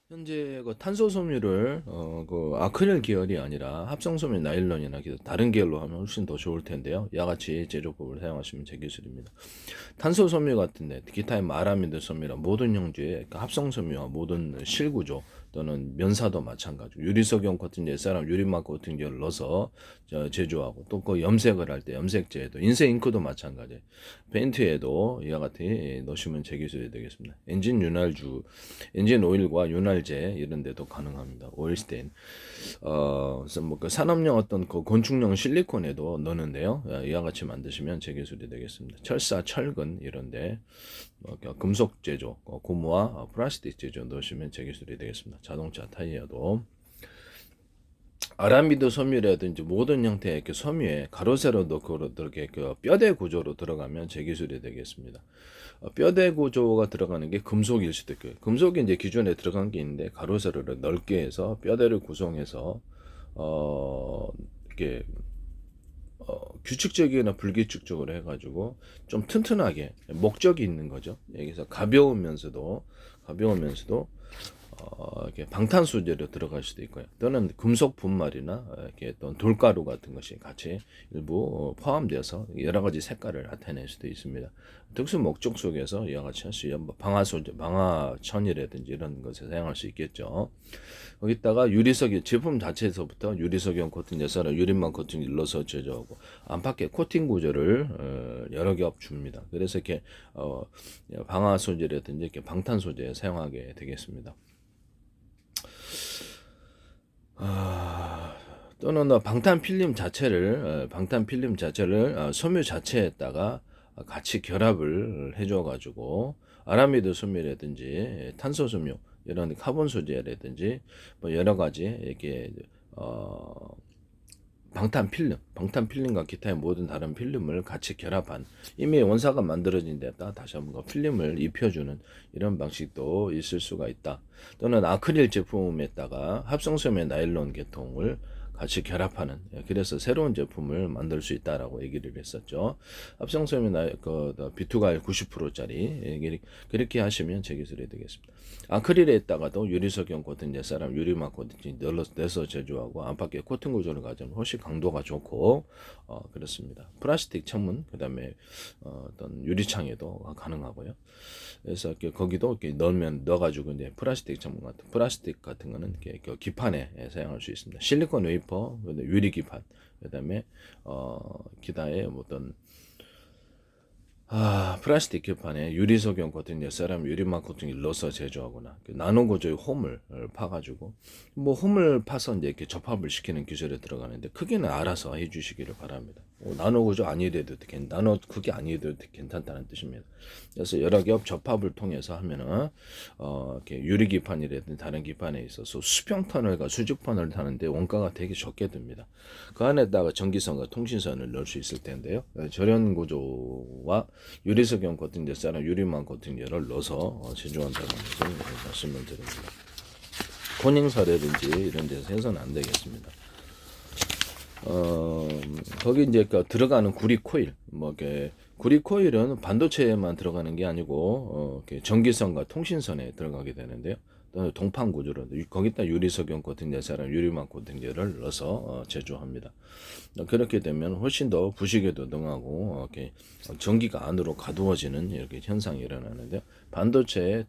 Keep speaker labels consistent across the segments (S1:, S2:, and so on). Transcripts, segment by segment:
S1: 현재 그 탄소 섬유를 그 아크릴 계열이 아니라 합성 섬유 나일론이나 다른 계열로 하면 훨씬 더 좋을 텐데요. 야같이 제조법을 사용하시면 제 기술입니다. 탄소 섬유 같은데 기타의 아라미드 섬유나 모든 형제의 그 합성 섬유와 모든 실구조 또는 면사도 마찬가지고 유리석용 같은 옛사람 유리막 같은 경우를 넣어서 제조하고 또 그 염색을 할 때 염색제에도 인쇄 잉크도 마찬가지 페인트에도 이와 같이 넣으시면 제 기술이 되겠습니다. 엔진 오일과 윤활제 이런 데도 가능합니다. 오일스테인 그래서 뭐그 산업용 어떤 그 건축용 실리콘에도 넣는데요. 이와 같이 만드시면 제 기술이 되겠습니다. 철사, 철근 이런데 금속 제조, 고무와 플라스틱 제조 넣으시면 제 기술이 되겠습니다. 자동차 타이어도 아라미드 섬유라든지 모든 형태의 그 섬유에 가로 세로 넣고 이렇게 그 뼈대 구조로 들어가면 제 기술이 되겠습니다. 뼈대 구조가 들어가는 게 금속일 수도 있고요. 금속이 이제 기존에 들어간 게 있는데 가로 세로를 넓게 해서 뼈대를 구성해서 이렇게 규칙적이거나 불규칙적으로 해가지고 좀 튼튼하게 목적이 있는 거죠. 여기서 가벼우면서도 이렇게 방탄 소재로 들어갈 수도 있고요. 또는 금속 분말이나 이렇게 또 돌가루 같은 것이 같이 일부 포함되어서 여러 가지 색깔을 나타낼 수도 있습니다. 특수 목적 속에서 이와 같이 할 수 있는 방화 소재, 방화천이라든지 이런 것에 사용할 수 있겠죠. 거기다가 유리석이 제품 자체에서부터 유리석용 코팅, 여사라 유리막 코팅을 넣어서 제조하고 안팎의 코팅 구조를 여러 겹 줍니다. 그래서 이렇게 방화 소재라든지 이렇게 방탄 소재에 사용하게 되겠습니다. 또는 방탄 필름 자체를 섬유 자체에다가 같이 결합을 해줘 가지고 아라미드 섬유라든지 탄소 섬유 이런 카본 소재라든지 뭐 여러 가지 이렇게 어 방탄 필름과 기타의 모든 다른 필름을 같이 결합한 이미 원사가 만들어진 데다 다시 한번 필름을 입혀주는 이런 방식도 있을 수가 있다. 또는 아크릴 제품에다가 합성섬유 나일론 계통을 같이 결합하는 그래서 새로운 제품을 만들 수 있다라고 얘기를 했었죠. 합성섬유 비투갈 90%짜리 그렇게 하시면 제 기술이 되겠습니다. 아크릴에다가도 유리석용 코팅 옛사람 유리막 코팅 넣어서 제조하고 안팎에 코팅 구조를 가지면 훨씬 강도가 좋고 그렇습니다. 플라스틱 창문 그다음에 어떤 유리창에도 가능하고요. 그래서 거기도 이렇게 넣어가지고 이제 플라스틱 같은 거는 이렇게 기판에 사용할 수 있습니다. 실리콘 웨이퍼, 유리 기판, 그다음에 기타의 어떤 플라스틱 기판에 유리석용 코팅, 옛사람 유리막 코팅을 넣어서 제조하거나 나노 구조의 홈을 파가지고 뭐 홈을 파서 이제 이렇게 접합을 시키는 기술에 들어가는데 크게는 알아서 해주시기를 바랍니다. 나노 구조 아니래도 나노 그게 아니래도 괜찮다는 뜻입니다. 그래서 여러 겹 접합을 통해서 하면은 이렇게 유리 기판이라든지 다른 기판에 있어서 수평 터널과 수직 터널을 타는데 원가가 되게 적게 듭니다. 그 안에다가 전기선과 통신선을 넣을 수 있을 텐데요. 절연 구조와 유리석용 코팅 옛사람 유리막 코팅제를 넣어서 제조한다는 것을 말씀을 드립니다. 코닝사라든지 이런 데서 해서는 안 되겠습니다. 거기 이제 들어가는 구리 코일, 구리 코일은 반도체에만 들어가는 게 아니고, 전기선과 통신선에 들어가게 되는데요. 또는 동판 구조로, 거기다 유리석용 코팅제, 사람 유리막 코팅제를 넣어서 제조합니다. 그렇게 되면 훨씬 더 부식에도 능하고, 전기가 안으로 가두어지는 이렇게 현상이 일어나는데요. 반도체의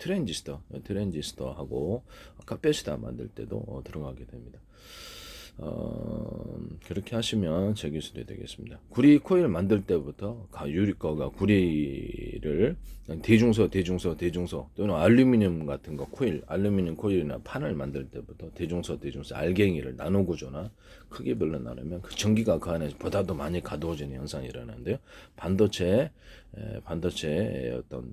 S1: 트랜지스터하고 카페시터 만들 때도 들어가게 됩니다. 그렇게 하시면 제 기술이 되겠습니다. 구리 코일 만들 때부터 유리거가 구리를 대중소 또는 알루미늄 같은 거 알루미늄 코일이나 판을 만들 때부터 대중소 알갱이를 나노 구조나 크기별로 나누면 그 전기가 그 안에 보다도 많이 가두어지는 현상이 일어나는데요. 반도체의 어떤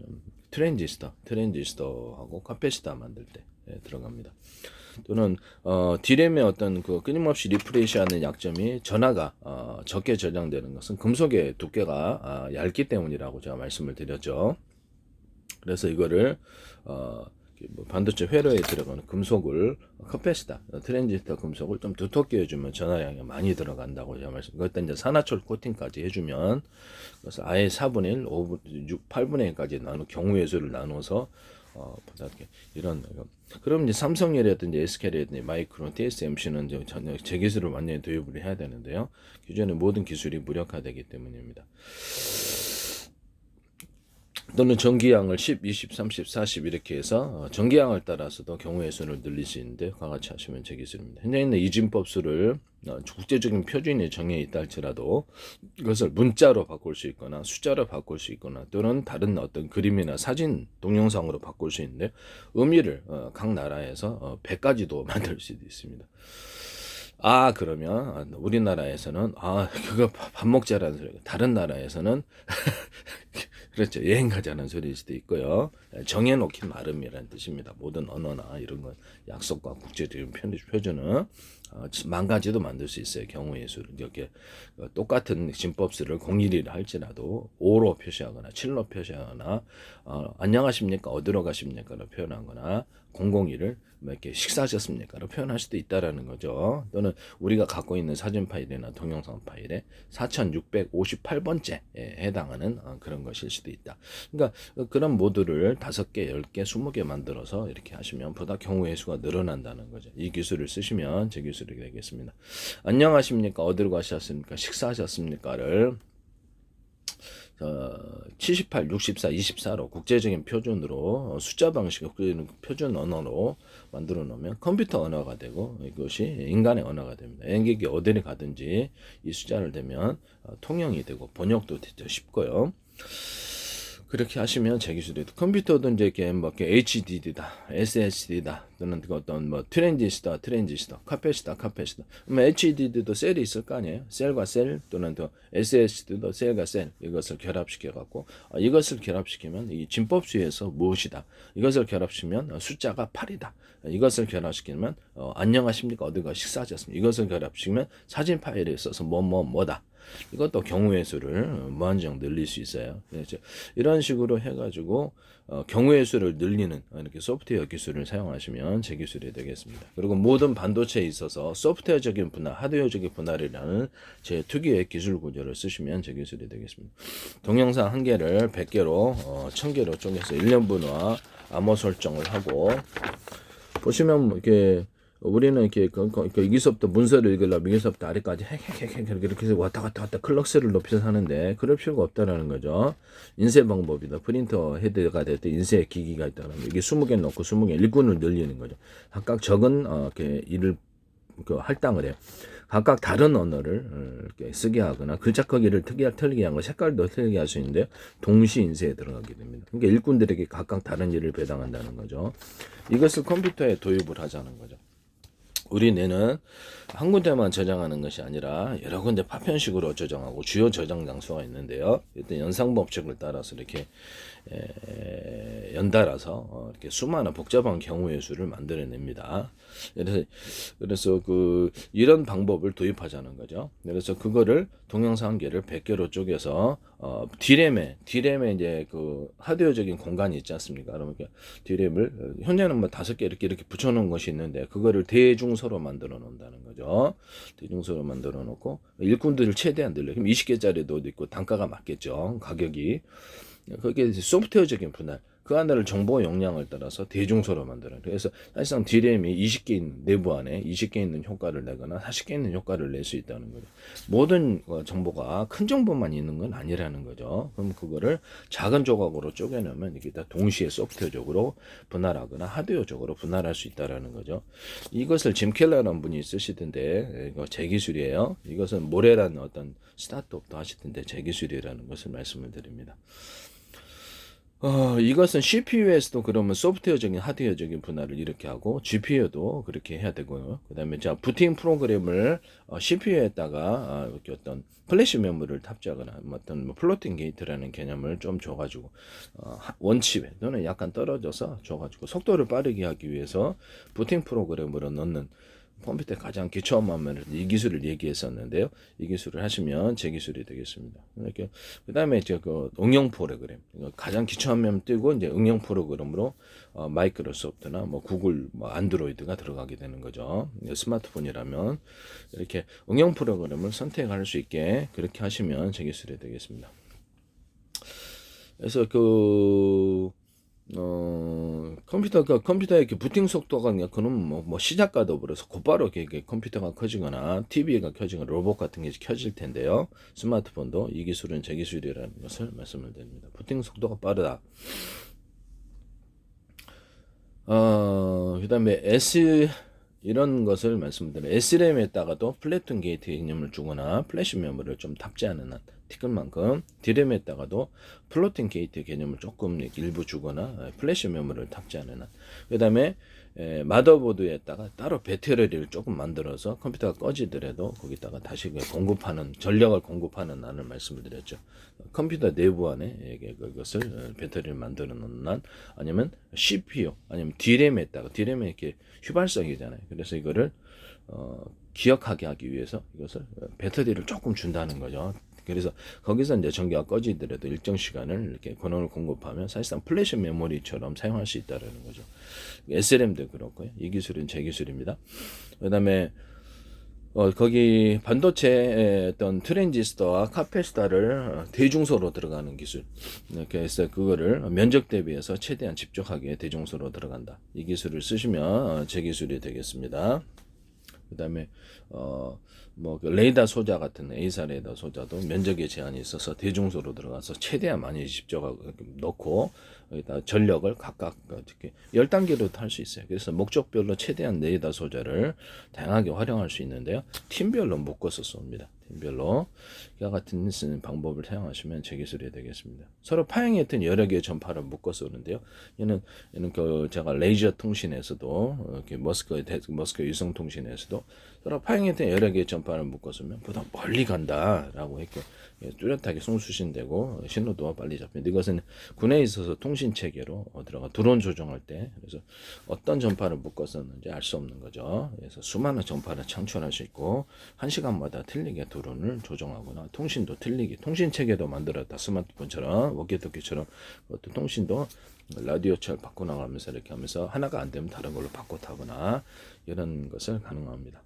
S1: 트랜지스터하고 카페시터 만들 때 들어갑니다. 또는 디램의 어떤 그 끊임없이 리프레시하는 약점이 전하가 적게 저장되는 것은 금속의 두께가 얇기 때문이라고 제가 말씀을 드렸죠. 그래서 이거를 반도체 회로에 들어가는 금속을 카페시터, 트랜지스터 금속을 좀 두텁게 해주면 전하량이 많이 들어간다고 제가 말씀. 그때 이제 산화철 코팅까지 해주면 그래서 아예 4분의 1, 5분, 6, 8분의 1까지 경우의 수를 나눠서 이런 그럼 이제 삼성이라든지 SK라든지 마이크론, TSMC는 이제 전혀 제 기술을 완전히 도입을 해야 되는데요. 기존의 모든 기술이 무력화되기 때문입니다. 또는 전기양을 10, 20, 30, 40 이렇게 해서 전기양을 따라서도 경우의 수를 늘릴 수 있는데 그와 같이 하시면 제 기술입니다. 현재 있는 이진법수를 국제적인 표준이 정해 있다 할지라도 이것을 문자로 바꿀 수 있거나 숫자로 바꿀 수 있거나 또는 다른 어떤 그림이나 사진, 동영상으로 바꿀 수 있는데 의미를 각 나라에서 100가지도 만들 수도 있습니다. 그러면 우리나라에서는 그거 밥 먹자라는 소리. 다른 나라에서는 그렇죠. 여행 가자는 소리일 수도 있고요. 정해놓긴 나름이라는 뜻입니다. 모든 언어나 이런 건 약속과 국제적인 표준은 망가지도 만들 수 있어요. 경우의 수를 이렇게 똑같은 진법수를 01이라 할지라도 5로 표시하거나 7로 표시하거나 안녕하십니까 어디로 가십니까로 표현하거나 001을 이렇게 식사하셨습니까로 표현할 수도 있다라는 거죠. 또는 우리가 갖고 있는 사진 파일이나 동영상 파일에 4658번째에 해당하는 그런 것일 수도 있다. 그러니까 그런 모듈을 5개, 10개, 20개 만들어서 이렇게 하시면 보다 경우의 수가 늘어난다는 거죠. 이 기술을 쓰시면 제 기술이 되겠습니다. 안녕하십니까? 어디로 가셨습니까? 식사하셨습니까?를 78, 64, 24로 국제적인 표준으로 숫자 방식의 표준 언어로 만들어 놓으면 컴퓨터 언어가 되고 이것이 인간의 언어가 됩니다. 엔객이 어디를 가든지 이 숫자를 대면 통용이 되고 번역도 되죠. 쉽고요. 그렇게 하시면 제 기술이 컴퓨터도 이제 이렇게 HDD다, SSD다, 또는 어떤 트랜지스터, 카패시터. 그러면 HDD도 셀이 있을 거 아니에요? 셀과 셀 또는 또 SSD도 셀과 셀 이것을 결합시켜 갖고 이것을 결합시키면 이 진법수에서 무엇이다. 이것을 결합시키면 숫자가 8이다. 이것을 결합시키면 안녕하십니까 어디가 식사하셨습니까? 이것을 결합시키면 사진 파일에 있어서 뭐다. 이것도 경우의 수를 무한정 늘릴 수 있어요. 그래서 이런 식으로 해가지고 경우의 수를 늘리는 이렇게 소프트웨어 기술을 사용하시면 제 기술이 되겠습니다. 그리고 모든 반도체에 있어서 소프트웨어적인 분할, 하드웨어적인 분할이라는 제 특유의 기술 구조를 쓰시면 제 기술이 되겠습니다. 동영상 한 개를 100개로 1000개로 쪼개서 1년분화 암호 설정을 하고 보시면 이렇게 우리는 이렇게 여기서부터 문서를 읽으려면 여기서부터 아래까지 이렇게 해서 왔다 갔다 클럭스를 높여서 하는데 그럴 필요가 없다라는 거죠. 인쇄 방법이다. 프린터 헤드가 될 때 인쇄 기기가 있다면 이게 20개 넣고 20개 일꾼을 늘리는 거죠. 각각 적은 이렇게 일을 할당을 해요. 각각 다른 언어를 이렇게 쓰게 하거나 글자 크기를 틀리게 한 거, 색깔도 틀리게 할 수 있는데 동시 인쇄에 들어가게 됩니다. 그러니까 일꾼들에게 각각 다른 일을 배당한다는 거죠. 이것을 컴퓨터에 도입을 하자는 거죠. 우리 뇌는 한 군데만 저장하는 것이 아니라 여러 군데 파편식으로 저장하고 주요 저장 장소가 있는데요. 일단 연상법칙을 따라서 이렇게 연달아서 이렇게 수많은 복잡한 경우의 수를 만들어냅니다. 그래서 이런 방법을 도입하자는 거죠. 그래서 그거를 동영상 한 개를 100개로 쪼개서 D램에 이제 하드웨어적인 공간이 있지 않습니까? 그러면 D램을 현재는 5개 이렇게 붙여놓은 것이 있는데 그거를 대중소로 만들어 놓는다는 거죠. 대중소로 만들어 놓고 일꾼들을 최대한 늘려. 그럼 20개짜리도 있고 단가가 맞겠죠. 가격이. 그게 소프트웨어적인 분할. 그 하나를 정보 용량을 따라서 대중소로 만들어요. 그래서 사실상 D램이 20개 있는 내부 안에 20개 있는 효과를 내거나 40개 있는 효과를 낼 수 있다는 거죠. 모든 정보가 큰 정보만 있는 건 아니라는 거죠. 그럼 그거를 작은 조각으로 쪼개내면 이게 다 동시에 소프트웨어적으로 분할하거나 하드웨어적으로 분할할 수 있다라는 거죠. 이것을 짐 켈러라는 분이 쓰시던데 이거 제 기술이에요. 이것은 모레라는 어떤 스타트업도 하시던데 제 기술이라는 것을 말씀을 드립니다. 이것은 CPU에서도 그러면 소프트웨어적인 하드웨어적인 분할을 이렇게 하고 GPU도 그렇게 해야 되고요. 그 다음에 부팅 프로그램을 CPU에다가 이렇게 어떤 플래시 메모리를 탑재하거나 어떤 플로팅 게이트라는 개념을 좀 줘가지고 원칩에 또는 약간 떨어져서 줘가지고 속도를 빠르게 하기 위해서 부팅 프로그램으로 넣는 컴퓨터의 가장 기초만 이 기술을 얘기했었는데요. 이 기술을 하시면 제 기술이 되겠습니다. 이렇게 그다음에 이제 응용 프로그램 가장 기초한 면 뜨고 이제 응용 프로그램으로 마이크로소프트나 구글 안드로이드가 들어가게 되는 거죠. 스마트폰이라면 이렇게 응용 프로그램을 선택할 수 있게 그렇게 하시면 제 기술이 되겠습니다. 그래서 컴퓨터에 이렇게 부팅 속도가 그냥 그는 뭐 시작과 더불어서 곧바로 이렇게 컴퓨터가 커지거나 TV가 켜지거나 로봇 같은 게 켜질 텐데요. 스마트폰도 이 기술은 제 기술이라는 것을 말씀을 드립니다. 부팅 속도가 빠르다. 그다음에 이런 것을 말씀드려요. SRAM에다가도 플래툰 게이트 개념을 주거나 플래시 메모리를 좀 탑재하는 한 티끌만큼 DRAM에다가도 플로팅 게이트 개념을 조금 일부 주거나 플래시 메모리를 탑재하는 한 그다음에 마더보드에다가 따로 배터리를 조금 만들어서 컴퓨터가 꺼지더라도 거기다가 다시 공급하는 전력을 공급하는 안을 말씀을 드렸죠. 컴퓨터 내부 안에 그것을 배터리를 만들어 놓는 한 아니면 CPU 아니면 DRAM에다가 DRAM에 이렇게 휘발성이잖아요. 그래서 이거를 기억하게 하기 위해서 이것을 배터리를 조금 준다는 거죠. 그래서 거기서 이제 전기가 꺼지더라도 일정 시간을 이렇게 권한을 공급하면 사실상 플래시 메모리처럼 사용할 수 있다라는 거죠. SRAM도 그렇고요. 이 기술은 제 기술입니다. 그다음에 거기 반도체 어떤 트랜지스터와 카패시터를 대중소로 들어가는 기술. 그래서 그거를 면적 대비해서 최대한 집중하게 대중소로 들어간다. 이 기술을 쓰시면 제 기술이 되겠습니다. 그다음에 뭐 레이더 소자 같은 A사 레이더 소자도 면적에 제한이 있어서 대중소로 들어가서 최대한 많이 집중하고 넣고 여기다 전력을 각각 이렇게 10단계로 할 수 있어요. 그래서 목적별로 최대한 레이더 소자를 다양하게 활용할 수 있는데요. 팀별로 묶어서 쏩니다. 팀별로 이와 같은 쓰는 방법을 사용하시면 제 기술이 되겠습니다. 서로 파형했던 여러 개의 전파를 묶어서 오는데요. 얘는 그 제가 레이저 통신에서도 이렇게 머스크 위성 통신에서도 서로 파형했던 여러 개의 전파를 묶어서면 보다 멀리 간다라고 했고 뚜렷하게 송수신되고 신호도 빨리 잡힙니다. 이것은 군에 있어서 통신 체계로 들어가 드론 조종할 때 그래서 어떤 전파를 묶었었는지 알 수 없는 거죠. 그래서 수많은 전파를 창출할 수 있고 1시간마다 틀리게 드론을 조종하거나 통신도 틀리게 통신 체계도 만들었다. 스마트폰처럼 워키토키처럼 그것도 통신도 라디오처럼 바꿔나가면서 이렇게 하면서 하나가 안 되면 다른 걸로 바꿔 타거나 이런 것을 가능합니다.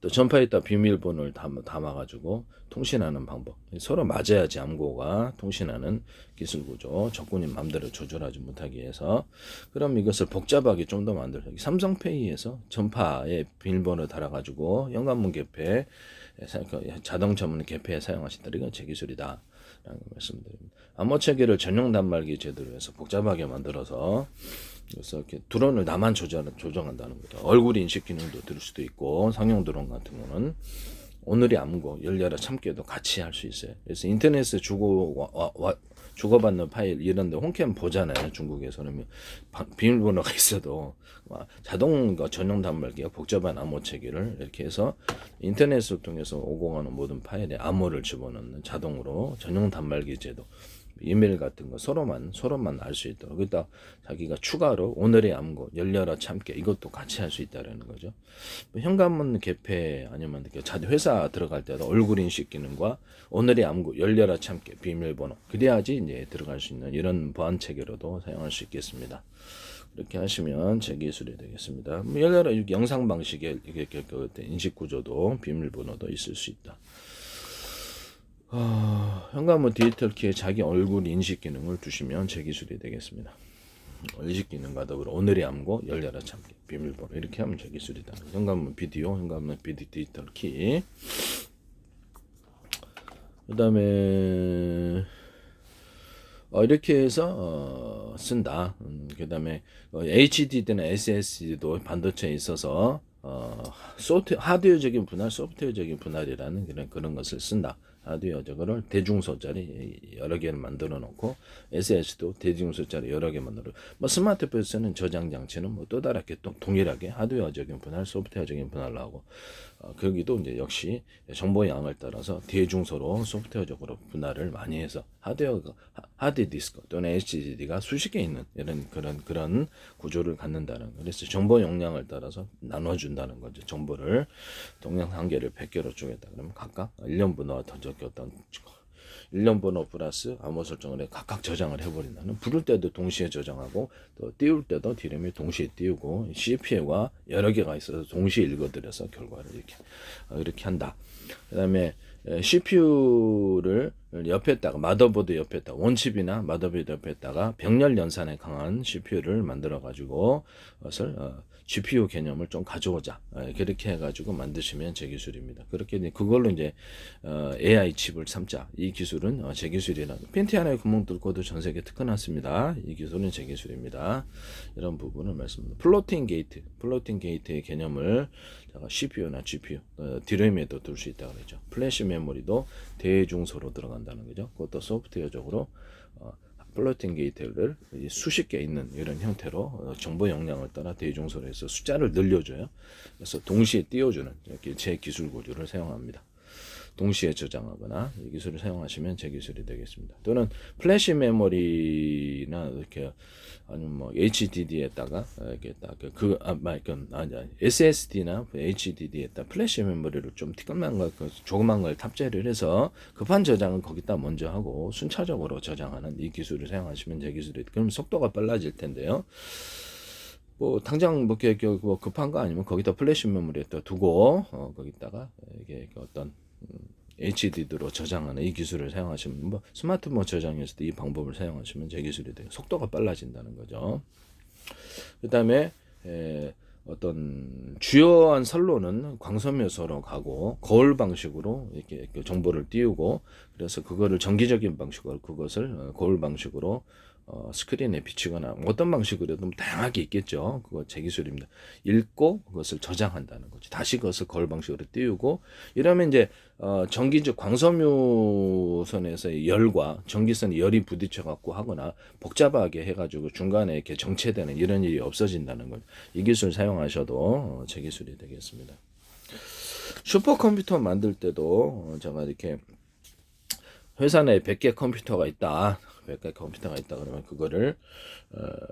S1: 또 전파에다 비밀번호를 담아가지고 통신하는 방법. 서로 맞아야지 암고가 통신하는 기술 구조. 적군이 마음대로 조절하지 못하게 해서 그럼 이것을 복잡하게 좀 더 만들어서 삼성페이에서 전파에 비밀번호 달아가지고 현관문 개폐 자동 전문 개폐에 사용하신다. 이건 제 기술이다. 라는 말씀드립니다. 암호 체계를 전용 단말기 제도로 해서 복잡하게 만들어서 그래서 이렇게 드론을 나만 조정한다는 거죠. 얼굴 인식 기능도 들 수도 있고 상용 드론 같은 거는 오늘이 암고 열려라 참깨도 같이 할 수 있어요. 그래서 인터넷에 주고받는 파일 이런데 홈캠 보잖아요. 중국에서는 비밀번호가 있어도 자동 전용 단말기가 복잡한 암호 체계를 이렇게 해서 인터넷을 통해서 오공하는 모든 파일에 암호를 집어넣는 자동으로 전용 단말기 제도. 이메일 같은 거 서로만 알 수 있도록 거기다 자기가 추가로 오늘의 암고 열려라 참깨 이것도 같이 할 수 있다라는 거죠. 현관문 개폐 아니면 회사 들어갈 때도 얼굴 인식 기능과 오늘의 암고 열려라 참깨 비밀번호 그래야지 이제 들어갈 수 있는 이런 보안 체계로도 사용할 수 있겠습니다. 이렇게 하시면 제 기술이 되겠습니다. 열려라 영상 방식의 인식 구조도 비밀번호도 있을 수 있다. 현관문 디지털 키에 자기 얼굴 인식 기능을 두시면 제 기술이 되겠습니다. 인식 기능과 더불어 오늘의 암고 열려라 참기 비밀번호 이렇게 하면 제 기술이다. 현관문 비디오 디지털 키 그 다음에 이렇게 해서 쓴다. 그 다음에 HDD나 SSD도 반도체에 있어서 하드웨어적인 분할, 소프트웨어적인 분할이라는 그런 것을 쓴다. 하드웨어적으로 대중소짜리 여러 개를 만들어 놓고 SS도 대중소짜리 여러 개 만들어. 스마트폰에 쓰는 저장 장치는 또 다르게 동일하게 하드웨어적인 분할, 소프트웨어적인 분할로 하고 거기도 이제 역시 정보 양을 따라서 대중소로 소프트웨어적으로 분할을 많이 해서 하드 디스크 또는 HDD가 수십 개 있는 이런 그런 구조를 갖는다는 거. 그래서 정보 용량을 따라서 나눠준다는 거죠. 정보를 동양 한 개를 100개로 쪼개다 그러면 각각 1년 번호와 더 적었던 1년 번호 플러스 암호 설정을 해 각각 저장을 해버린다는. 부를 때도 동시에 저장하고 또 띄울 때도 DRAM이 동시에 띄우고 CPU가 여러 개가 있어서 동시에 읽어들여서 결과를 이렇게 한다. 그 다음에 CPU를 옆에다가 마더보드 옆에다가 원칩이나 마더보드 옆에다가 병렬 연산에 강한 CPU를 만들어 가지고 그것을 GPU 개념을 좀 가져오자. 그렇게 해가지고 만드시면 제 기술입니다. 그렇게 그걸로 이제 AI 칩을 삼자. 이 기술은 제 기술이라. 팬티 하나에 구멍 뚫고도 전 세계 특허났습니다. 이 기술은 제 기술입니다. 이런 부분을 말씀드립니다. 플로팅 게이트의 개념을 CPU나 GPU, DRAM에도 둘 수 있다고 그랬죠. 플래시 메모리도 대중소로 들어간다는 거죠. 그것도 소프트웨어적으로 플로팅 게이트를 수십 개 있는 이런 형태로 정보 역량을 따라 대중소로 해서 숫자를 늘려줘요. 그래서 동시에 띄워주는 이렇게 제 기술 구조를 사용합니다. 동시에 저장하거나 이 기술을 사용하시면 제 기술이 되겠습니다. 또는 플래시 메모리나 이렇게 아니면 뭐 HDD에다가 이렇게 SSD나 HDD에다 플래시 메모리를 좀 조그만 걸 탑재를 해서 급한 저장은 거기다 먼저 하고 순차적으로 저장하는 이 기술을 사용하시면 제 기술이 그럼 속도가 빨라질 텐데요. 뭐 당장 뭐 급한 거 아니면 거기다 플래시 메모리에다 두고 거기다가 이게 어떤 HDD로 저장하는 이 기술을 사용하시면 뭐 스마트폰 저장에서도 이 방법을 사용하시면 제 기술이 돼요. 속도가 빨라진다는 거죠. 그 다음에 어떤 주요한 선로는 광섬유소로 가고 거울 방식으로 이렇게 정보를 띄우고 그래서 그거를 정기적인 방식으로 그것을 거울 방식으로 스크린에 비치거나 어떤 방식으로든 다양하게 있겠죠. 그거 제 기술입니다. 읽고 그것을 저장한다는 거죠. 다시 그것을 거울 방식으로 띄우고 이러면 이제 전기적 광섬유선에서 열과 전기선이 열이 부딪혀 갖고 하거나 복잡하게 해가지고 중간에 이렇게 정체되는 이런 일이 없어진다는 거죠. 이 기술 사용하셔도 제 기술이 되겠습니다. 슈퍼컴퓨터 만들 때도 제가 이렇게 회사 내에 100개 컴퓨터가 있다. 100개 컴퓨터가 있다 그러면 그거를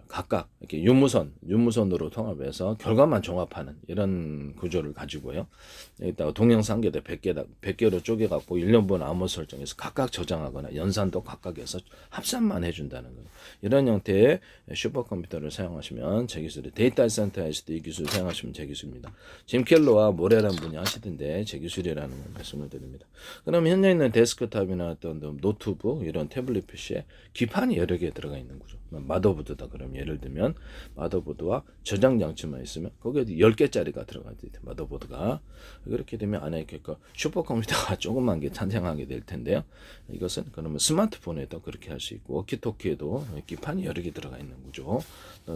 S1: 각각 이렇게 유무선으로 통합해서 결과만 종합하는 이런 구조를 가지고요. 여기다가 동영상계도 100개로 쪼개갖고 1년분 암호 설정해서 각각 저장하거나 연산도 각각 해서 합산만 해준다는 거예요. 이런 형태의 슈퍼컴퓨터를 사용하시면 제 기술이 데이터 센터에서도 이 기술을 사용하시면 제 기술입니다. 짐 켈러와 모레라는 분이 하시던데 제 기술이라는 걸 말씀을 드립니다. 그럼 현재 있는 데스크탑이나 어떤 노트북 이런 태블릿 PC에 기판이 여러 개 들어가 있는 거죠. 마더보드다 그럼 예를 들면 마더보드와 저장 장치만 있으면 거기에 10개짜리가 들어가야 돼요. 마더보드가. 그렇게 되면 안에 그 슈퍼컴퓨터가 조그만 게 탄생하게 될 텐데요. 이것은 그러면 스마트폰에도 그렇게 할 수 있고 워키토키에도 기판이 여러 개 들어가 있는 거죠.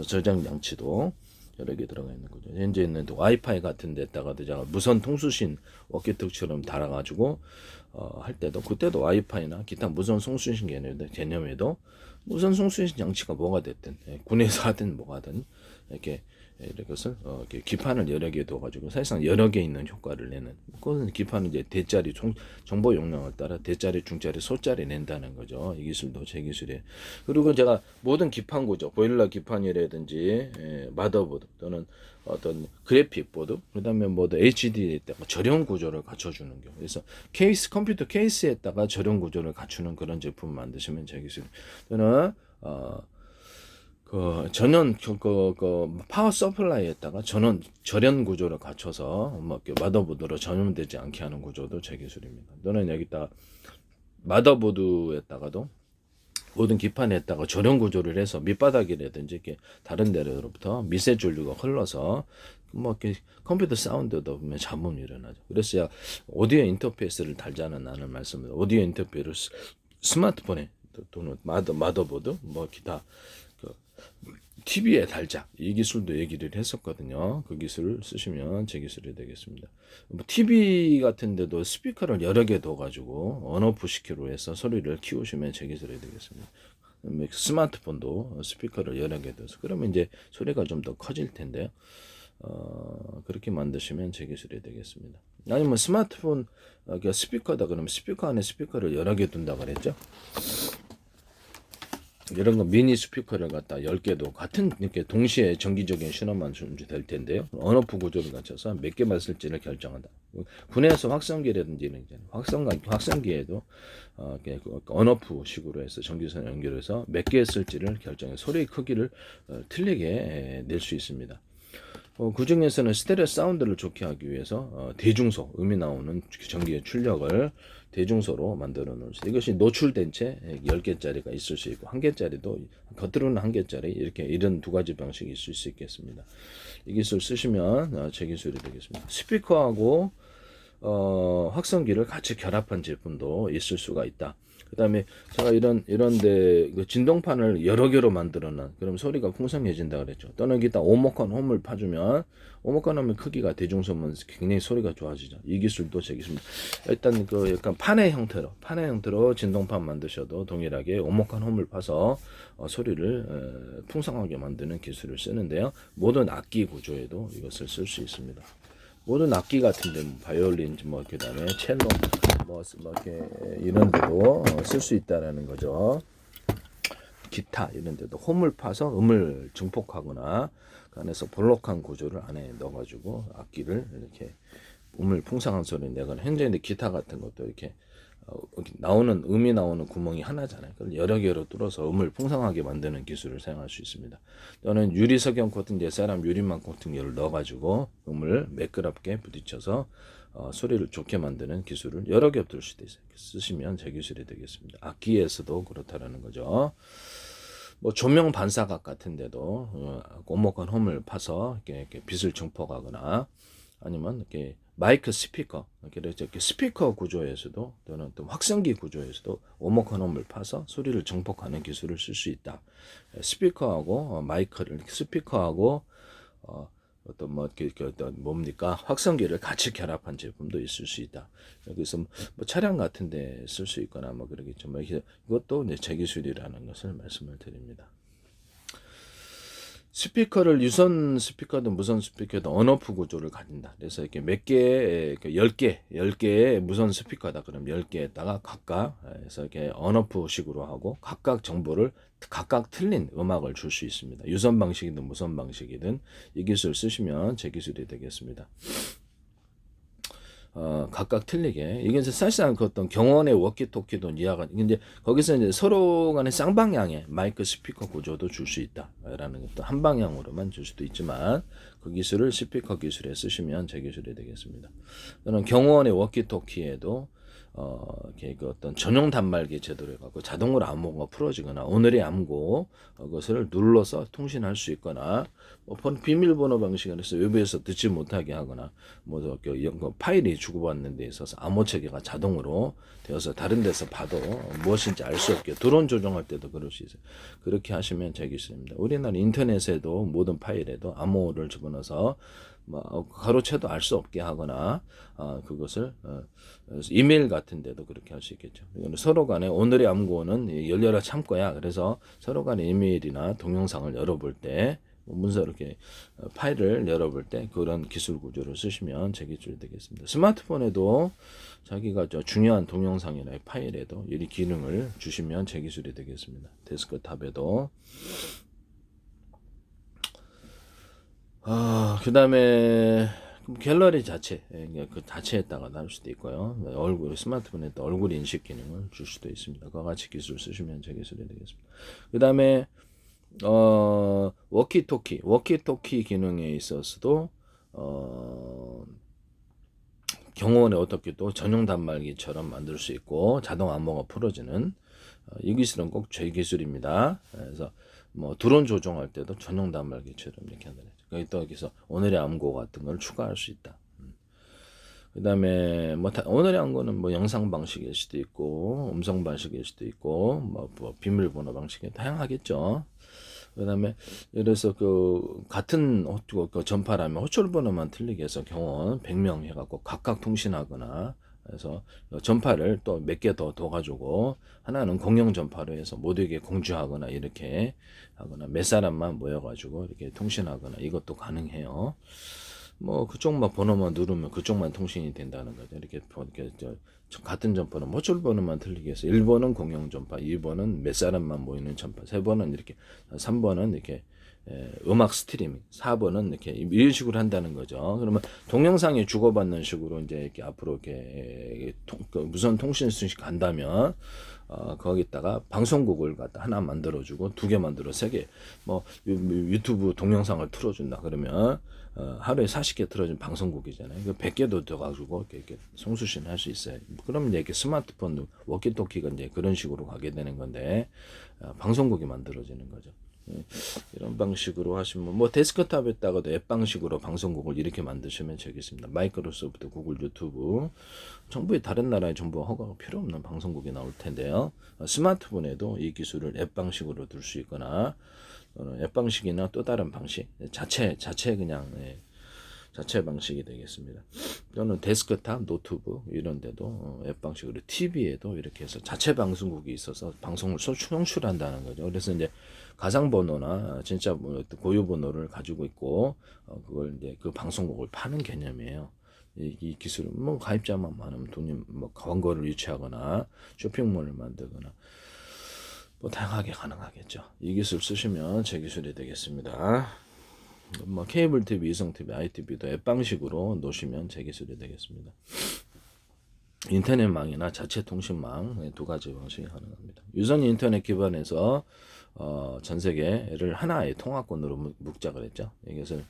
S1: 저장 장치도 여러 개 들어가 있는 거죠. 현재 있는 와이파이 같은 데다가도 제가 무선 통수신 워키토키처럼 달아가지고 할 때도 그때도 와이파이나 기타 무선 송수신 개념에도 무선 송수신 장치가 뭐가 됐든 군에서 하든 뭐가 하든 이렇게 이것을 이렇게 기판을 여러 개 둬가지고 사실상 여러 개 있는 효과를 내는 그것은 기판은 이제 대짜리 정보 용량을 따라 대짜리, 중짜리, 소짜리 낸다는 거죠. 이 기술도 제 기술이에요. 그리고 제가 모든 기판 구조, 보일러 기판이라든지 마더보드 또는 어떤 그래픽 보드, 그다음에 HD에다가 절연 구조를 갖춰주는 경우, 그래서 컴퓨터 케이스에다가 절연 구조를 갖추는 그런 제품을 만드시면 제 기술. 또는 파워 서플라이에다가 절연 구조를 갖춰서 마더보드로 전염되지 않게 하는 구조도 제 기술입니다. 또는 여기다 마더보드에다가도 모든 기판에다가 절연 구조를 해서 밑바닥이라든지 이렇게 다른 데로부터 미세 전류가 흘러서 이렇게 컴퓨터 사운드도 보면 잡음이 일어나죠. 그래서 제가 오디오 인터페이스를 달자는 나는 말씀을 오디오 인터페이스를 스마트폰에 또는 마더보드 기타 TV에 달자 이 기술도 얘기를 했었거든요. 그 기술을 쓰시면 제 기술이 되겠습니다. TV 같은 데도 스피커를 여러 개 둬가지고 언오프 시키로 해서 소리를 키우시면 제 기술이 되겠습니다. 스마트폰도 스피커를 여러 개 둬서 그러면 이제 소리가 좀 더 커질 텐데요. 그렇게 만드시면 제 기술이 되겠습니다. 아니면 스마트폰 스피커다 그러면 스피커 안에 스피커를 여러 개 둔다 그랬죠. 이런 거 미니 스피커를 갖다 10개도 같은 이렇게 동시에 정기적인 신호만 될 텐데요. 언오프 구조를 갖춰서 몇 개만 쓸지를 결정한다. 군에서 확성기라든지 확성기에도 언오프 식으로 해서 전기선 연결해서 몇 개 쓸지를 결정해 소리의 크기를 틀리게 낼 수 있습니다. 그 중에서는 스테레오 사운드를 좋게 하기 위해서 대중소, 음이 나오는 전기의 출력을 대중소로 만들어 놓을 수 있어요. 이것이 노출된 채 10개짜리가 있을 수 있고 1개짜리도 겉으로는 1개짜리 이렇게 이런 두 가지 방식이 있을 수 있겠습니다. 이 기술 쓰시면 제 기술이 되겠습니다. 스피커하고 확성기를 같이 결합한 제품도 있을 수가 있다. 그 다음에 제가 이런데 진동판을 여러 개로 만들어놔. 그럼 소리가 풍성해진다 그랬죠. 또는 기타 오목한 홈을 파주면 오목한 홈의 크기가 대중소면 굉장히 소리가 좋아지죠. 이 기술도 제 기술입니다. 일단 약간 판의 형태로 진동판 만드셔도 동일하게 오목한 홈을 파서 소리를 풍성하게 만드는 기술을 쓰는데요. 모든 악기 구조에도 이것을 쓸 수 있습니다. 모든 악기 같은데 바이올린 그다음에 첼로 이렇게 이런 데도 쓸 수 있다라는 거죠. 기타 이런 데도 홈을 파서 음을 증폭하거나 그 안에서 볼록한 구조를 안에 넣어가지고 악기를 이렇게 음을 풍성한 소리 내거나 현재 기타 같은 것도 이렇게 나오는 음이 나오는 구멍이 하나잖아요. 그걸 여러 개로 뚫어서 음을 풍성하게 만드는 기술을 사용할 수 있습니다. 또는 유리석영 코팅제 사람 유리망 코팅제를 넣어가지고 음을 매끄럽게 부딪혀서 소리를 좋게 만드는 기술을 여러 개 뚫을 수도 있어요. 쓰시면 제 기술이 되겠습니다. 악기에서도 그렇다라는 거죠. 조명 반사각 같은데도 오목한 홈을 파서 이렇게 빛을 증폭하거나 아니면 이렇게 마이크 스피커, 이렇게 스피커 구조에서도 또는 또 확성기 구조에서도 오목한 홈을 파서 소리를 증폭하는 기술을 쓸 수 있다. 스피커하고 마이크를 스피커하고 어떤 뭡니까 확성기를 같이 결합한 제품도 있을 수 있다. 여기서 차량 같은데 쓸 수 있거나 그러겠죠. 이것도 제 기술이라는 것을 말씀을 드립니다. 스피커를 유선 스피커든 무선 스피커든 언오프 구조를 가진다. 그래서 이렇게 몇 개, 10개의 무선 스피커다. 그럼 10개에다가 각각, 그래서 이렇게 언오프 식으로 하고 각각 정보를 각각 틀린 음악을 줄 수 있습니다. 유선 방식이든 무선 방식이든 이 기술 쓰시면 제 기술이 되겠습니다. 각각 틀리게 이게 이제 사실상 그 어떤 경원의 워키토키도 이해가 이제 거기서 이제 서로 간의 쌍방향의 마이크 스피커 구조도 줄 수 있다라는 것도 한 방향으로만 줄 수도 있지만 그 기술을 스피커 기술에 쓰시면 제 기술이 되겠습니다. 또는 경원의 워키토키에도 이렇게 어떤 전용 단말기 제도를 갖고 자동으로 암호가 풀어지거나 오늘의 암호 그것을 눌러서 통신할 수 있거나 비밀번호 방식으로 해서 외부에서 듣지 못하게 하거나 파일이 주고받는 데 있어서 암호 체계가 자동으로 되어서 다른 데서 봐도 무엇인지 알 수 없게 드론 조정할 때도 그럴 수 있어요. 그렇게 하시면 되겠습니다. 우리나라 인터넷에도 모든 파일에도 암호를 집어넣어서 가로채도 알 수 없게 하거나 그것을 이메일 같은 데도 그렇게 할 수 있겠죠. 서로 간에 오늘의 암호는 열려라 참고야. 그래서 서로 간에 이메일이나 동영상을 열어볼 때 문서 이렇게 파일을 열어볼 때 그런 기술 구조를 쓰시면 제 기술이 되겠습니다. 스마트폰에도 자기가 중요한 동영상이나 파일에도 이 기능을 주시면 제 기술이 되겠습니다. 데스크탑에도 그 다음에 갤러리 자체, 그 자체에다가 날 수도 있고요. 얼굴, 스마트폰에다 얼굴 인식 기능을 줄 수도 있습니다. 그와 같이 기술 쓰시면 제 기술이 되겠습니다. 그 다음에, 워키토키 기능에 있어서도, 경호원에 어떻게 또 전용 단말기처럼 만들 수 있고, 자동 암호가 풀어지는, 이 기술은 꼭 제 기술입니다. 그래서, 드론 조종할 때도 전용 단말기처럼 이렇게 한다. 또 여기서 오늘의 암고 같은 걸 추가할 수 있다. 그 다음에 오늘의 암고는 영상 방식일 수도 있고 음성 방식일 수도 있고 비밀번호 방식이 다양하겠죠. 그 다음에 그래서 같은 전파라면 호출번호만 틀리게 해서 경원 100명 해갖고 각각 통신하거나 그래서 전파를 또 몇 개 더 둬가지고 하나는 공용 전파로 해서 모두에게 공유하거나 이렇게 하거나 몇 사람만 모여가지고 이렇게 통신하거나 이것도 가능해요. 그쪽만 번호만 누르면 그쪽만 통신이 된다는 거죠. 이렇게 같은 전파는 호출번호만 틀리게 해서 1번은 공용 전파, 2번은 몇 사람만 모이는 전파, 3번은 이렇게, 3번은 이렇게 음악 스트리밍, 4번은 이렇게 이런 식으로 한다는 거죠. 그러면 동영상이 주고받는 식으로 이제 이렇게 앞으로 이렇게 무선 통신 수식 간다면 거기다가 방송국을 갖다 하나 만들어주고 2개 만들어 3개 뭐 유튜브 동영상을 틀어준다 그러면 하루에 40개 틀어준 방송국이잖아요. 그 100개도 돼가지고 이렇게 송수신 할 수 있어요. 그러면 이제 이렇게 스마트폰 워키토키가 이제 그런 식으로 가게 되는 건데 방송국이 만들어지는 거죠. 이런 방식으로 하시면 뭐 데스크탑에다가도 앱 방식으로 방송국을 이렇게 만드시면 되겠습니다. 마이크로소프트, 구글, 유튜브 정부의 다른 나라의 정부 허가가 필요 없는 방송국이 나올 텐데요. 스마트폰에도 이 기술을 앱 방식으로 둘 수 있거나 앱 방식이나 또 다른 방식 자체 그냥 자체 방식이 되겠습니다. 또는 데스크탑, 노트북 이런 데도 앱 방식으로 TV에도 이렇게 해서 자체 방송국이 있어서 방송을 송출한다는 거죠. 그래서 이제 가상 번호나 진짜 고유 번호를 가지고 있고 그걸 이제 그 방송국을 파는 개념이에요. 이 기술은 뭐 가입자만 많으면 돈이 뭐 광고를 유치하거나 쇼핑몰을 만들거나 뭐 다양하게 가능하겠죠. 이 기술 쓰시면 제 기술이 되겠습니다. 뭐 케이블 TV, 위성 TV, ITV도 앱 방식으로 놓으시면 제 기술이 되겠습니다. 인터넷망이나 자체 통신망 2가지 방식이 가능합니다. 유선 인터넷 기반에서 전 세계를 하나의 통화권으로 묵작을 했죠. 이것을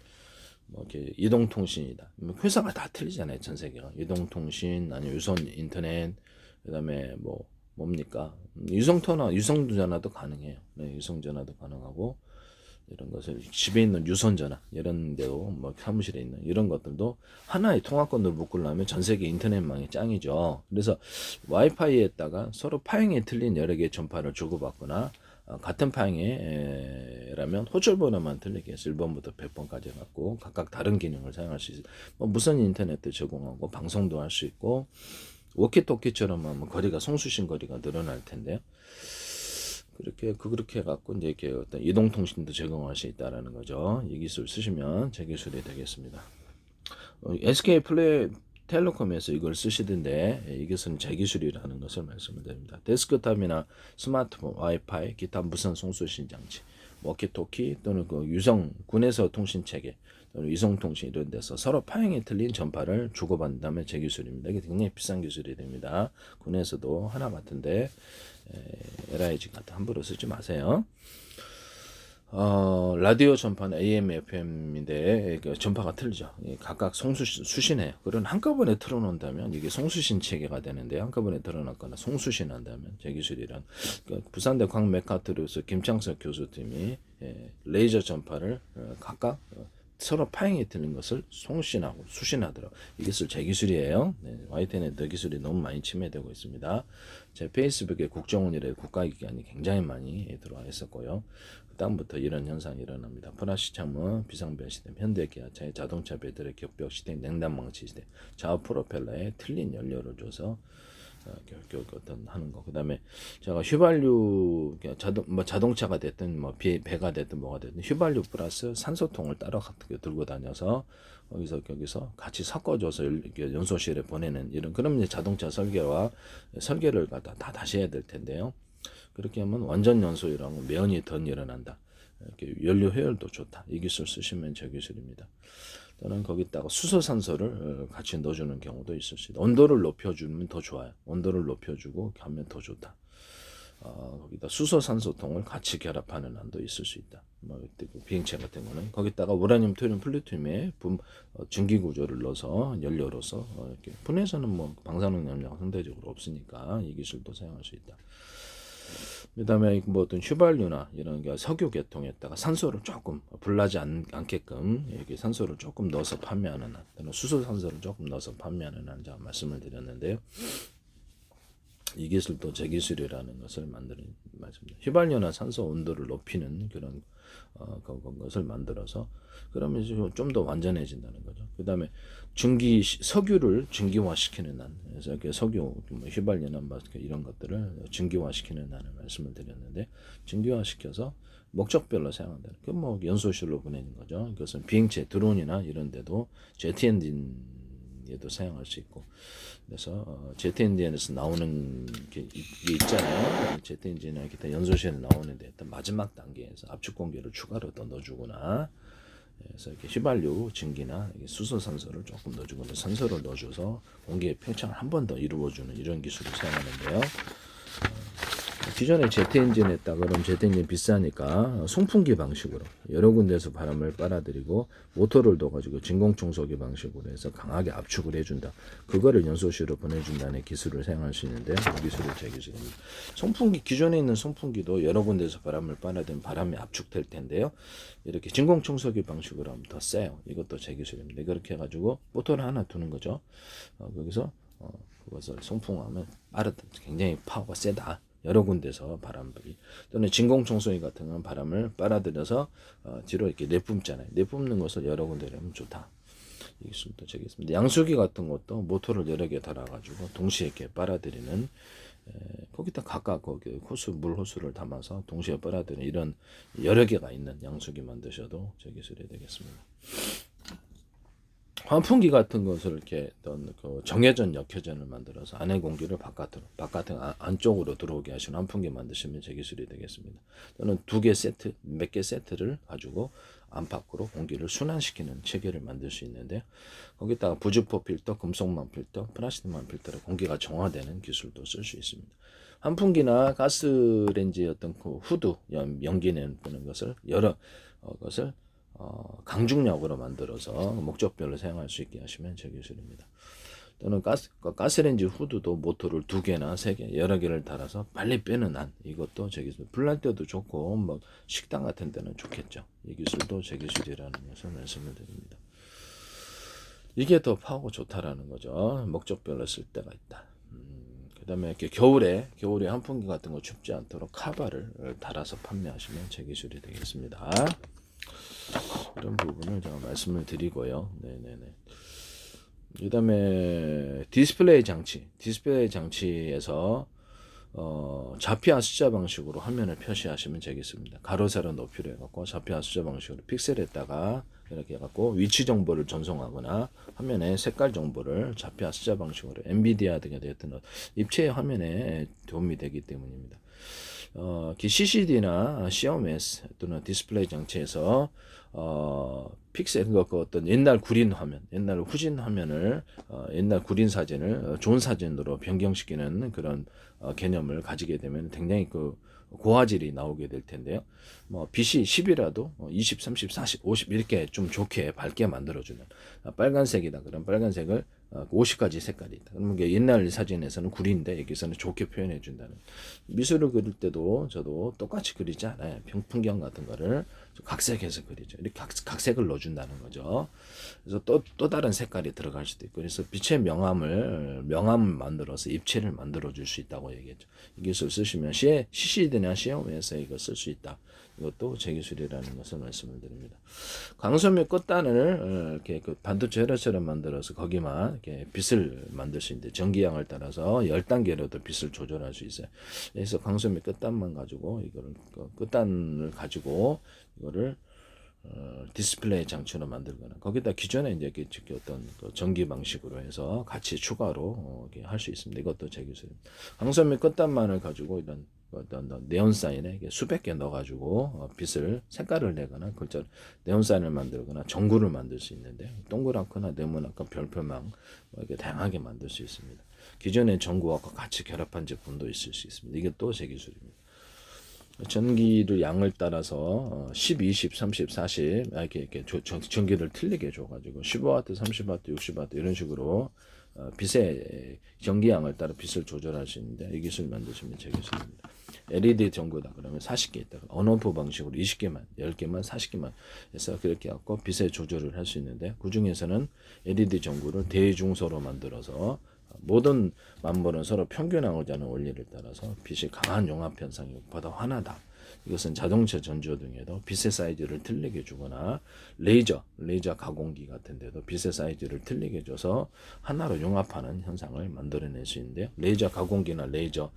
S1: 뭐 이렇게 이동통신이다. 회사가 다 틀리잖아요. 전 세계가 이동통신 아니면 유선 인터넷 그다음에 뭐 뭡니까 유성터나 유성전화도 가능해요. 네, 유성전화도 가능하고 이런 것을 집에 있는 유선전화 이런 데도 뭐 사무실에 있는 이런 것들도 하나의 통화권으로 묶으려면 전 세계 인터넷망이 짱이죠. 그래서 와이파이에다가 서로 파형이 틀린 여러 개의 전파를 주고받거나 같은 파형이라면 호출번호만 틀리게 해서 1번부터 100번까지 갖고 각각 다른 기능을 사용할 수 있어요. 뭐 무선 인터넷도 제공하고 방송도 할 수 있고 워키토키처럼 하면 거리가 송수신 거리가 늘어날 텐데요. 그렇게 해갖고 이제 이렇게 어떤 이동통신도 제공할 수 있다라는 거죠. 이 기술 쓰시면 제 기술이 되겠습니다. SK 텔레콤에서 이걸 쓰시던데 이것은 제 기술이라는 것을 말씀을 드립니다. 데스크탑이나 스마트폰, 와이파이, 기타 무선 송수신 장치, 워키토키 또는 그 유성 군에서 통신 체계 또는 위성통신 이런 데서 서로 파형이 틀린 전파를 주고받는다면 제 기술입니다. 이게 굉장히 비싼 기술이 됩니다. 군에서도 하나 같은데 LIG 같은 함부로 쓰지 마세요. 라디오 전파는 AM, FM인데 전파가 틀리죠. 각각 수신해요. 그런 한꺼번에 틀어놓는다면 이게 송수신 체계가 되는데 한꺼번에 틀어놨거나 송수신한다면 제 기술이란 부산대 광메카트로스 김창석 교수팀이 레이저 전파를 각각 서로 파형이 틀린 것을 송신하고 수신하더라고요. 이 기술 제 기술이에요. YTN의 기술이 너무 많이 침해되고 있습니다. 제 페이스북에 국정원이라는 국가기관이 굉장히 많이 들어와 있었고요. 그 다음부터 이런 현상이 일어납니다. 플라스틱 창문, 비상벨 시스템, 현대기아차의 자동차 배터리 격벽 시스템, 냉난방치 시스템, 좌우 프로펠러에 틀린 연료를 줘서 어떤 하는 거. 그다음에 제가 휘발유 자동차가 됐든 뭐 배가 됐든 뭐가 됐든 휘발유 플러스 산소통을 따로 들고 다녀서 거기서 같이 섞어줘서 연소실에 보내는 이런 그럼 이제 자동차 설계를 갖다 다 다시 해야 될 텐데요. 그렇게 하면 완전 연소율하고 매연이 더 일어난다. 이렇게 연료 효율도 좋다. 이 기술 쓰시면 제 기술입니다. 또는 거기다가 수소산소를 같이 넣어주는 경우도 있을 수 있다. 온도를 높여주면 더 좋아요. 온도를 높여주고 하면 더 좋다. 거기다 수소산소통을 같이 결합하는 안도 있을 수 있다. 뭐 비행체 같은 거는 거기다가 우라늄, 토륨, 플루토늄의 증기 구조를 넣어서 연료로서 이렇게 분해에서는 뭐 방사능 염려가 상대적으로 없으니까 이 기술도 사용할 수 있다. 그다음에 뭐 어떤 휘발유나 이런 게 석유 계통에다가 산소를 조금 불나지 않게끔 이렇게 산소를 조금 넣어서 판매하는 한, 또는 수소 산소를 조금 넣어서 판매하는 한 제가 말씀을 드렸는데요. 이 기술도 제 기술이라는 것을 만드는 말씀입니다. 휘발유나 산소 온도를 높이는 그런 것을 만들어서 그러면 좀 더 완전해진다는 거죠. 그다음에 석유를 증기화시키는 한, 그래서 석유, 휘발유나 이런 것들을 증기화시키는 한을 말씀을 드렸는데 증기화시켜서 목적별로 사용한다는 그 뭐 연소실로 보내는 거죠. 그것은 비행체, 드론이나 이런 데도 제트 엔진이 얘도 사용할 수 있고. 그래서 제트 엔진에서 나오는 게 있잖아요. 제트 엔진이나 기타 연소실에 나오는데 일단 마지막 단계에서 압축 공기를 추가로 더 넣어주거나, 그래서 이렇게 휘발유 증기나 수소산소를 조금 넣어주거나 산소를 넣어줘서 공기의 팽창을 한 번 더 이루어주는 이런 기술을 사용하는데요. 기존에 제트 엔진 했다 그러면 제트 엔진 비싸니까 송풍기 방식으로 여러 군데에서 바람을 빨아들이고 모터를 둬가지고 진공청소기 방식으로 해서 강하게 압축을 해준다. 그거를 연소실로 보내준다는 기술을 사용할 수 있는데 이 기술을 제 기술입니다. 송풍기 기존에 있는 송풍기도 여러 군데에서 바람을 빨아들이면 바람이 압축될 텐데요. 이렇게 진공청소기 방식으로 하면 더 세요. 이것도 제 기술입니다. 그렇게 해가지고 모터를 하나 두는 거죠. 거기서 그것을 송풍하면 굉장히 파워가 세다. 여러 군데서 바람이 또는 진공청소기 같은 건 바람을 빨아들여서 뒤로 이렇게 내뿜잖아요. 내뿜는 것을 여러 군데로 하면 좋다. 이 기술도 되겠습니다. 양수기 같은 것도 모터를 여러 개 달아가지고 동시에 이렇게 빨아들이는 거기다 각각 거기 호수 물 호수를 담아서 동시에 빨아들이는 이런 여러 개가 있는 양수기 만드셔도 제 기술이 되겠습니다. 환풍기 같은 것을 이렇게 어떤 그 정회전 역회전을 만들어서 안의 공기를 안쪽으로 들어오게 하시는 환풍기 만드시면 제 기술이 되겠습니다. 또는 몇 개 세트를 가지고 안팎으로 공기를 순환시키는 체계를 만들 수 있는데 거기다가 부즈포 필터, 금속망 필터, 플라스틱망 필터로 공기가 정화되는 기술도 쓸 수 있습니다. 환풍기나 가스레인지 어떤 그 후드 연기 내는 것을 여러 것을 강중력으로 만들어서 목적별로 사용할 수 있게 하시면 제 기술입니다. 또는 가스레인지 후드도 모터를 2개나 3개 여러 개를 달아서 빨리 빼는 한 이것도 제 기술. 불날 때도 좋고 뭐 식당 같은 데는 좋겠죠. 이 기술도 제 기술이라는 것을 말씀을 드립니다. 이게 더 파워가 좋다라는 거죠. 목적별로 쓸 때가 있다. 그 다음에 이렇게 겨울에 환풍기 같은 거 춥지 않도록 카바를 달아서 판매하시면 제 기술이 되겠습니다. 이런 부분을 제가 말씀을 드리고요. 네네네. 그 다음에 디스플레이 장치에서 좌표 숫자 방식으로 화면을 표시하시면 되겠습니다. 가로 세로 높이로 해갖고 좌표 숫자 방식으로 픽셀에다가 이렇게 해갖고 위치 정보를 전송하거나 화면에 색깔 정보를 좌표 숫자 방식으로 엔비디아 등에 되었던 입체 화면에 도움이 되기 때문입니다. CCD나 CMS 또는 디스플레이 장치에서 픽셀 그 어떤 옛날 구린 화면, 옛날 후진 화면을 옛날 구린 사진을 좋은 사진으로 변경시키는 그런 개념을 가지게 되면 굉장히 그 고화질이 나오게 될 텐데요. 뭐 빛이 10이라도 20, 30, 40, 50 이렇게 좀 좋게 밝게 만들어주는 빨간색이다. 그럼 빨간색을 50가지 색깔이 있다. 그러면 옛날 사진에서는 구린데 여기서는 좋게 표현해 준다는. 미술을 그릴 때도 저도 똑같이 그리지 않아요. 풍경 같은 거를 각색해서 그리죠. 이렇게 각색을 넣어준다는 거죠. 그래서 또 다른 색깔이 들어갈 수도 있고, 그래서 빛의 명암을 만들어서 입체를 만들어 줄 수 있다고 얘기했죠. 이 기술 쓰시면 CCD나 CMS에서 이거 쓸 수 있다. 이것도 제 기술이라는 것을 말씀을 드립니다. 광섬유 끝단을 이렇게 그 반도체 혈액처럼 만들어서 거기만 이렇게 빛을 만들 수 있는데 전기량을 따라서 10단계로도 빛을 조절할 수 있어요. 그래서 광섬유 끝단만 가지고 이거를 끝단을 가지고 이거를 디스플레이 장치로 만들거나 거기다 기존에 이제 어떤 전기 방식으로 해서 같이 추가로 할 수 있습니다. 이것도 제 기술입니다. 광섬유 끝단만을 가지고 이런 어떤 네온사인에 수백 개 넣어가지고 빛을 색깔을 내거나 글자 네온사인을 만들거나 전구를 만들 수 있는데 동그랗거나 네모나거나 별표망 이렇게 다양하게 만들 수 있습니다. 기존의 전구와 같이 결합한 제품도 있을 수 있습니다. 이게 또 제 기술입니다. 전기를 양을 따라서 10, 20, 30, 40 이렇게 전기를 틀리게 줘가지고 15W, 30W, 60W 이런 식으로 빛의 전기양을 따라 빛을 조절할 수 있는데 이 기술 만드시면 제 기술입니다. LED 전구다 그러면 40개 있다. 온오프 방식으로 20개만, 10개만, 40개만 해서 그렇게 갖고 빛의 조절을 할 수 있는데 그 중에서는 LED 전구를 대중소로 만들어서 모든 만물은 서로 평균하고자 하는 원리를 따라서 빛이 강한 용합 현상이 보다 환하다. 이것은 자동차 전조등에도 빛의 사이즈를 틀리게 주거나 레이저 가공기 같은 데도 빛의 사이즈를 틀리게 줘서 하나로 융합하는 현상을 만들어낼 수 있는데요. 레이저 가공기나 레이저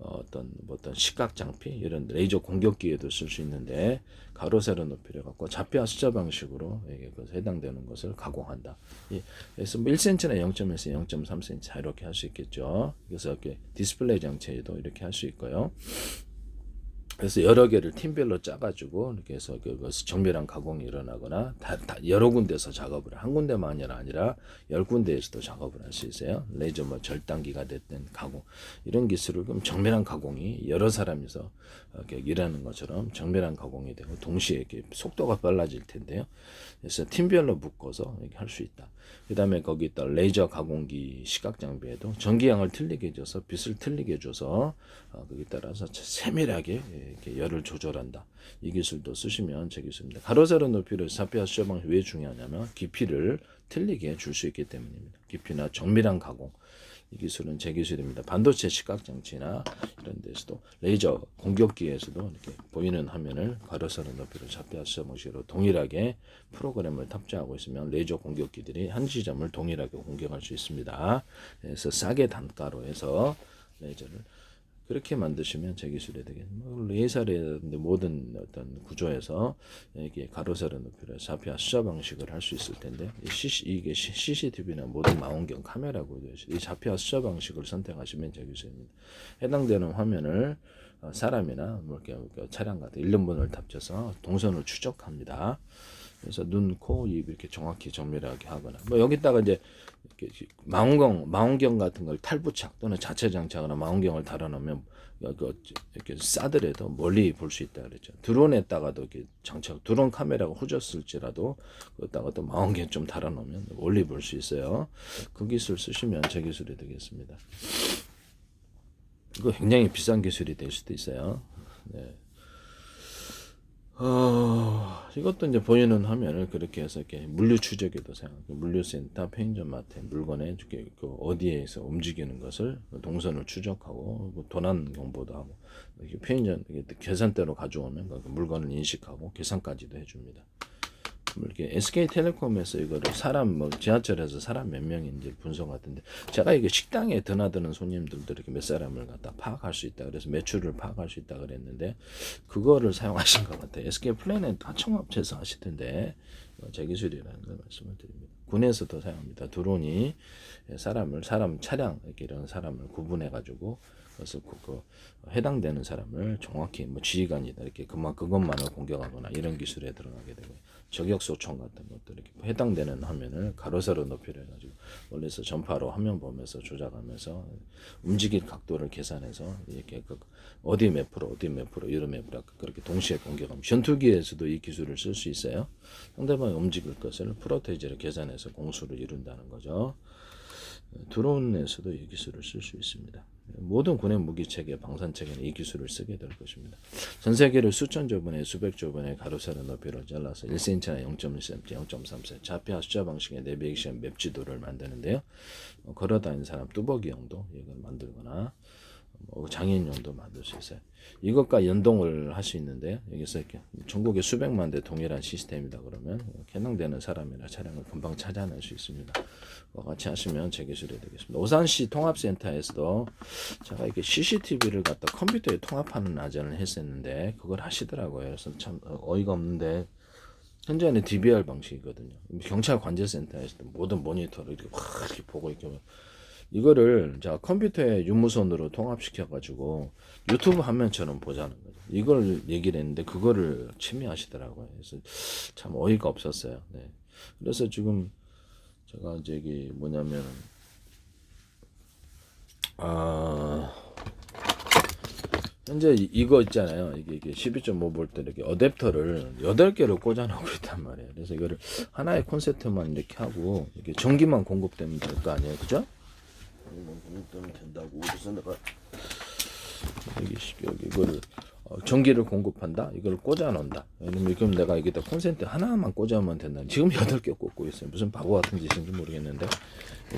S1: 어떤 시각 장피 이런 레이저 공격기에도 쓸 수 있는데 가로 세로 높이를 갖고 좌표와 숫자 방식으로 해당되는 것을 가공한다. 그래서 뭐 1cm나 0.1cm, 0.3cm 이렇게 할 수 있겠죠. 그래서 이렇게 디스플레이 장치에도 이렇게 할 수 있고요. 그래서 여러 개를 팀별로 짜가지고 이렇게 해서 그것을 정밀한 가공이 일어나거나 다 여러 군데서 작업을 한 군데만이 아니라 10군데에서도 작업을 할 수 있어요. 레이저 뭐 절단기가 됐든 가공 이런 기술을 그럼 정밀한 가공이 여러 사람이서 이렇게 일하는 것처럼 정밀한 가공이 되고 동시에 이렇게 속도가 빨라질 텐데요. 그래서 팀별로 묶어서 이렇게 할 수 있다. 그 다음에 거기다 레이저 가공기 시각 장비에도 전기량을 틀리게 줘서 빛을 틀리게 줘서 거기에 따라서 세밀하게 이렇게 열을 조절한다. 이 기술도 쓰시면 제 기술입니다. 가로 세로 높이를 좌표와 숫자 방식 왜 중요하냐면 깊이를 틀리게 줄 수 있기 때문입니다. 깊이나 정밀한 가공 이 기술은 제 기술입니다. 반도체 시각 장치나 이런 데서도 레이저 공격기에서도 이렇게 보이는 화면을 가로 세로 높이를 좌표와 숫자 방식으로 동일하게 프로그램을 탑재하고 있으면 레이저 공격기들이 한 지점을 동일하게 공격할 수 있습니다. 그래서 싸게 단가로 해서 레이저를 그렇게 만드시면 제 기술이 되겠습니다. 레이저라든지 모든 어떤 구조에서 이게 가로 세로 높이를 좌표와 숫자 방식을 할 수 있을 텐데 이게 CCTV나 모든 망원경 카메라고 이 좌표와 숫자 방식을 선택하시면 제 기술입니다. 해당되는 화면을 사람이나 뭐 이렇게 차량 같은 1년분을 탑재해서 동선을 추적합니다. 그래서 눈, 코, 입 이렇게 정확히 정밀하게 하거나 뭐 여기다가 이제 이렇게 망원경 같은 걸 탈부착 또는 자체 장착하거나 망원경을 달아놓으면 이렇게 싸더라도 멀리 볼 수 있다 그랬죠. 드론에다가도 이렇게 장착, 드론 카메라가 후졌을지라도 거기다가 또 망원경 좀 달아놓으면 멀리 볼 수 있어요. 그 기술 쓰시면 제 기술이 되겠습니다. 이거 굉장히 비싼 기술이 될 수도 있어요. 네. 이것도 이제 보이는 화면을 그렇게 해서 이렇게 물류 추적에도 사용하고 물류센터, 편의점 마트에 물건에 이렇게 어디에서 움직이는 것을 동선을 추적하고 도난 경보도 하고 편의점 계산대로 가져오면 그 물건을 인식하고 계산까지도 해줍니다. 이렇게 SK텔레콤에서 이거를 사람 뭐 지하철에서 사람 몇 명인지 분석 같은데 제가 이게 식당에 드나드는 손님들도 이렇게 몇 사람을 갖다 파악할 수 있다 그래서 매출을 파악할 수 있다 그랬는데 그거를 사용하신 것 같아요. SK 플래닛 하청업체에서 하시던데 제 기술이라는 걸 말씀을 드립니다. 군에서도 사용합니다. 드론이 사람 차량 이렇게 이런 사람을 구분해 가지고 그래서 해당되는 사람을 정확히 뭐 지휘관이다 이렇게 그것만을 공격하거나 이런 기술에 들어가게 되고 저격소총 같은 것도 이렇게 해당되는 화면을 가로 세로 높이를 해가지고 원래서 전파로 화면 보면서 조작하면서 움직일 각도를 계산해서 이렇게 어디 매프로 이런 매프로 그렇게 동시에 공격하면 전투기에서도 이 기술을 쓸 수 있어요. 상대방이 움직일 것을 프로테이지를 계산해서 공수를 이룬다는 거죠. 드론에서도 이 기술을 쓸 수 있습니다. 모든 군의 무기체계, 방산체계는 이 기술을 쓰게 될 것입니다. 전 세계를 수천조 번에 수백조 번의 가로 세로 높이로 잘라서 1cm나 0.1cm, 0.3cm 좌표와 숫자 방식의 내비게이션 맵 지도를 만드는데요. 걸어다니는 사람 뚜벅이용도 이걸 만들거나 장애인용도 만들 수 있어요. 이것과 연동을 할 수 있는데 여기서 이렇게 전국에 수백만 대 동일한 시스템이다 그러면 해당되는 사람이나 차량을 금방 찾아낼 수 있습니다. 같이 하시면 제 기술이 되겠습니다. 오산시 통합센터에서도 제가 이렇게 CCTV를 갖다 컴퓨터에 통합하는 나전을 했었는데 그걸 하시더라고요. 그래서 참 어이가 없는데 현재는 DVR 방식이거든요. 경찰 관제센터에서도 모든 모니터를 이렇게 보고 이렇게 이거를 자 컴퓨터에 유무선으로 통합시켜 가지고 유튜브 화면처럼 보자는 거죠. 이걸 얘기를 했는데 그거를 침해하시더라고요. 그래서 참 어이가 없었어요. 네. 그래서 지금 제가 이제 이게 뭐냐면 현재 이거 있잖아요. 이게 12.5V 이렇게 어댑터를 8개를 꽂아놓고 있단 말이에요. 그래서 이거를 하나의 콘센트만 이렇게 하고 이렇게 전기만 공급되면 될 거 아니에요, 그죠? 공급되면 된다고. 그래서 내가 여기 이거를 전기를 공급한다. 이걸 꽂아 놓는다. 그럼 내가 여기다 콘센트 하나만 꽂아면 된다. 지금 8개 꽂고 있어요. 무슨 바보 같은 짓인지 모르겠는데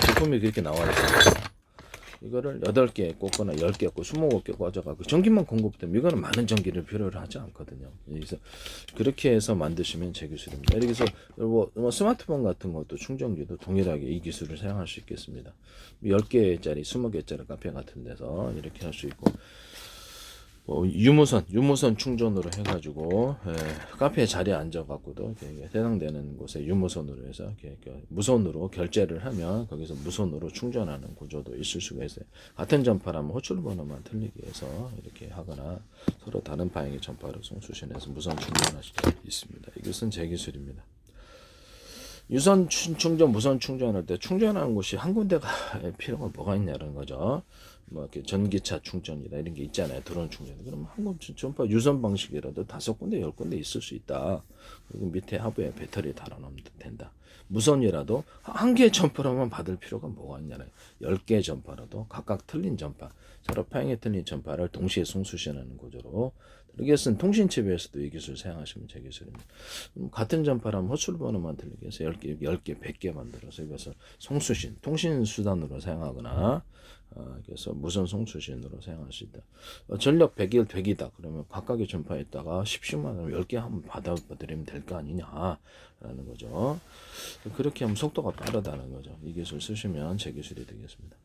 S1: 제품이 그렇게 나와 있어요. 이거를 8개 꽂거나 10개 꽂고 20개 꽂아가지고 전기만 공급되면 이거는 많은 전기를 필요로 하지 않거든요. 그래서 그렇게 해서 만드시면 제 기술입니다. 그래서 뭐 스마트폰 같은 것도 충전기도 동일하게 이 기술을 사용할 수 있겠습니다. 10개짜리 20개짜리 카페 같은 데서 이렇게 할 수 있고, 유무선 충전으로 해가지고 카페 자리에 앉아갖고도 해당되는 곳에 유무선으로 해서 무선으로 결제를 하면 거기서 무선으로 충전하는 구조도 있을 수가 있어요. 같은 전파라면 호출 번호만 틀리게 해서 이렇게 하거나 서로 다른 방향의 전파를 송수신해서 무선 충전할 수도 있습니다. 이것은 제 기술입니다. 유선 충전, 무선 충전할 때 충전하는 곳이 한 군데가 필요가 뭐가 있냐는 거죠. 뭐 이렇게 전기차 충전이다 이런 게 있잖아요. 드론 충전. 그럼 한 군데 전파 유선 방식이라도 5군데, 10군데 있을 수 있다. 그리고 밑에 하부에 배터리 달아놓으면 된다. 무선이라도 한 개의 전파로만 받을 필요가 뭐가 있냐는 10개의 전파라도 각각 틀린 전파, 서로 파형에 틀린 전파를 동시에 송수신하는 구조로, 이것은 통신칩에서도 이 기술 사용하시면 제 기술입니다. 같은 전파라면 호출 번호만 틀리게 해서 10개, 100개 만들어서 이것을 송수신, 통신 수단으로 사용하거나, 그래서 무선 송수신으로 사용할 수 있다. 전력 100일 되기다. 그러면 각각의 전파에다가 10만 원 10개 한번 받아드리면 될 거 아니냐라는 거죠. 그렇게 하면 속도가 빠르다는 거죠. 이 기술 쓰시면 제 기술이 되겠습니다.